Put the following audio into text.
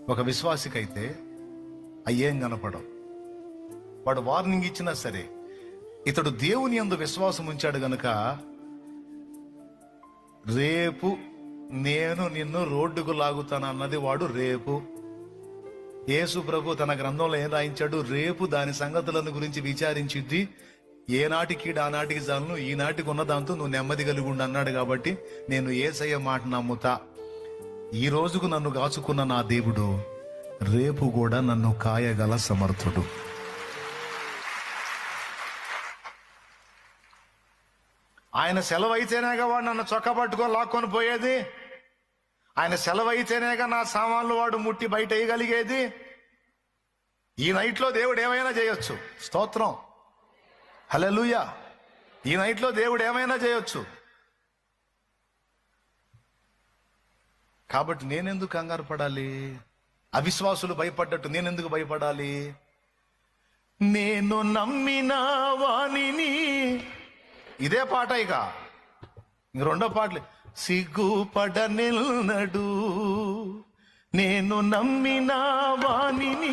ఒక విశ్వాసికైతే అయ్యేం కనపడవు. వాడు వార్నింగ్ ఇచ్చినా సరే, ఇతడు దేవుని యందు విశ్వాసం ఉంచాడు గనుక రేపు నేను నిన్ను రోడ్డుకు లాగుతాను అన్నది వాడు రేపు. యేసు ప్రభు తన గ్రంథంలో ఏం రాయించాడు? రేపు దాని సంగతులను గురించి విచారించిద్ది, ఏనాటికి ఆనాటికి చాలను, ఈనాటికి ఉన్న దాంతో నువ్వు నెమ్మది కలిగి ఉండు అన్నాడు. కాబట్టి నేను యేసయ్య మాట నమ్ముతా. ఈ రోజుకు నన్ను కాచుకున్న నా దేవుడు రేపు కూడా నన్ను కాయగల సమర్థుడు. ఆయన సెలవు అయితేనేగా వాడు నన్ను చొక్కా పట్టుకొని లాక్కొని పోయేది. ఆయన సెలవు అయితేనేగా నా సామాన్లు వాడు ముట్టి బయట వేయగలిగేది. ఈ నైట్లో దేవుడు ఏమైనా చేయొచ్చు. స్తోత్రం, హల్లెలూయా. ఈ నైట్లో దేవుడు ఏమైనా చేయొచ్చు. కాబట్టి నేనెందుకు కంగారు పడాలి? అవిశ్వాసులు భయపడ్డట్టు నేనెందుకు భయపడాలి? నేను నమ్మిన వాణిని, ఇదే పాట. ఇక రెండో పాటలు, సిగ్గుపడనెన్నడు నేను నమ్మిన వాణిని